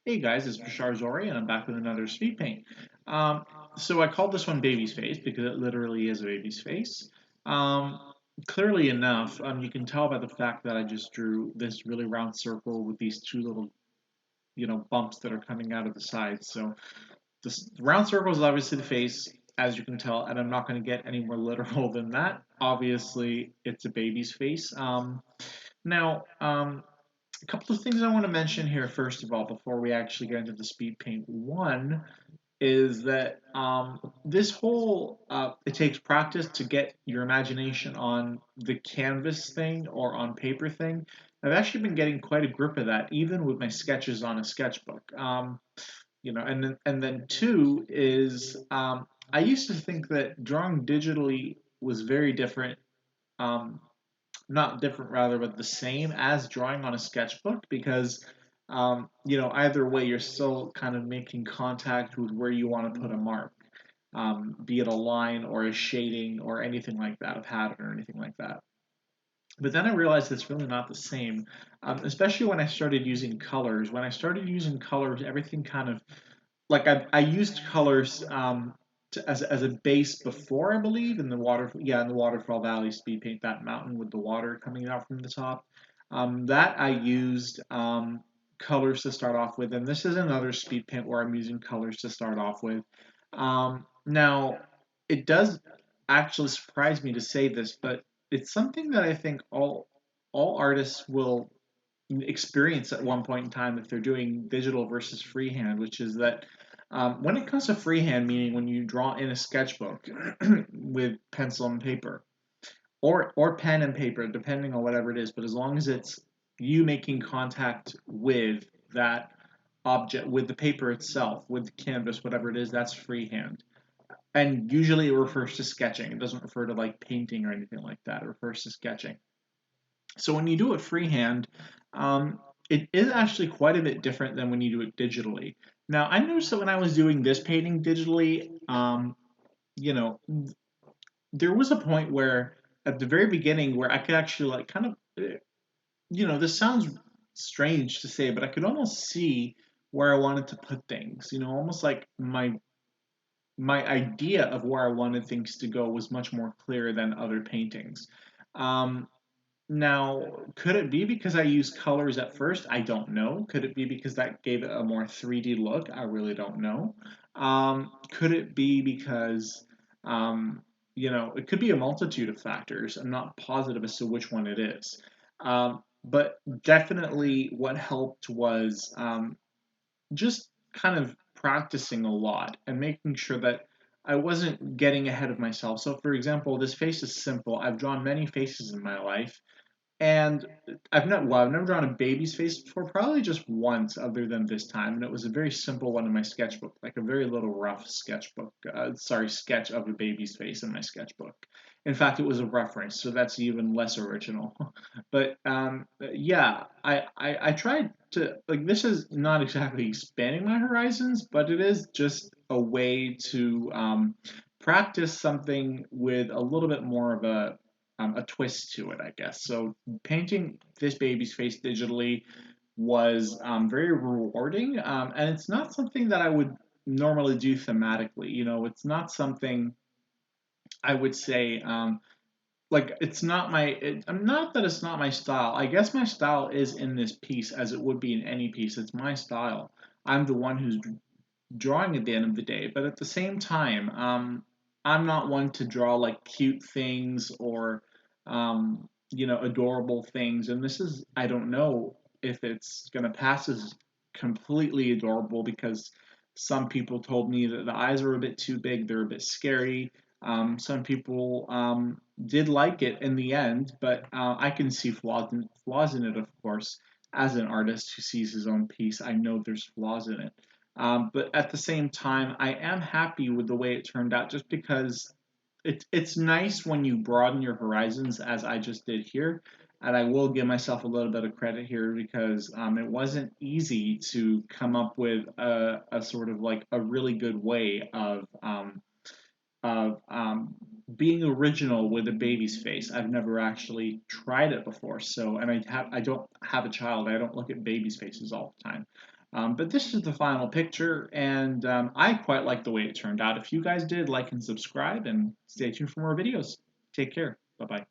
Hey guys, it's Bashar Zori, and I'm back with another speed paint. Um, so I called this one baby's face because it literally is a baby's face. Um, Clearly enough, you can tell by the fact that I just drew this really round circle with these two little, bumps that are coming out of the sides. So this round circle is obviously the face, as you can tell, and I'm not going to get any more literal than that. Obviously, it's a baby's face. Now, a couple of things I want to mention here, first of all, before we actually get into the speed paint. One is that this whole it takes practice to get your imagination on the canvas thing or on paper thing. I've actually been getting quite a grip of that, even with my sketches on a sketchbook. And then two is I used to think that drawing digitally was very different. Um, Not different rather, but the same as drawing on a sketchbook because either way you're still kind of making contact with where you want to put a mark, be it a line or a shading or anything like that, a pattern or anything like that. But then I realized it's really not the same, especially when I started using colors. When I started using colors, everything kind of like I used colors as a base before, I believe, in the Waterfall Valley speed paint, that mountain with the water coming out from the top. That I used colors to start off with, and this is another speed paint where I'm using colors to start off with. Now, it does actually surprise me to say this, but it's something that I think all artists will experience at one point in time if they're doing digital versus freehand, which is that when it comes to freehand, meaning when you draw in a sketchbook with pencil and paper, or pen and paper, depending on whatever it is, but as long as it's you making contact with that object, with the paper itself, with the canvas, whatever it is, that's freehand. And usually it refers to sketching. It doesn't refer to like painting or anything like that. It refers to sketching. So when you do it freehand, um, it is actually quite a bit different than when you do it digitally. Now, I noticed that when I was doing this painting digitally, you know, there was a point where at the very beginning where I could actually like kind of, this sounds strange to say, but I could almost see where I wanted to put things. Almost like my idea of where I wanted things to go was much more clear than other paintings. Um, Now, could it be because I used colors at first? I don't know. Could it be because that gave it a more 3D look? I really don't know. Could it be because, it could be a multitude of factors. I'm not positive as to which one it is. But definitely what helped was just kind of practicing a lot and making sure that I wasn't getting ahead of myself. So, for example, this face is simple. I've drawn many faces in my life. And I've never drawn a baby's face before, probably just once other than this time. And it was a very simple one in my sketchbook, like a very little rough sketch of a baby's face in my sketchbook. In fact, it was a reference, so that's even less original. But yeah, I tried to, like, this is not exactly expanding my horizons, but it is just a way to practice something with a little bit more of a twist to it, I guess. So painting this baby's face digitally was very rewarding, and it's not something that I would normally do thematically. It's not something I would say like it's not not that it's not my style. I guess my style is in this piece as it would be in any piece. It's my style. I'm the one who's drawing at the end of the day, but at the same time, I'm not one to draw like cute things or adorable things. And this is, I don't know if it's gonna pass as completely adorable because some people told me that the eyes are a bit too big, they're a bit scary. Some people did like it in the end, but I can see flaws in it, of course. As an artist who sees his own piece, I know there's flaws in it. But at the same time, I am happy with the way it turned out just because it's nice when you broaden your horizons, as I just did here. And I will give myself a little bit of credit here because it wasn't easy to come up with a sort of like a really good way of being original with a baby's face. I've never actually tried it before, so and I don't have a child. I don't look at babies' faces all the time. But this is the final picture, and I quite like the way it turned out. If you guys did, like and subscribe, and stay tuned for more videos. Take care. Bye bye.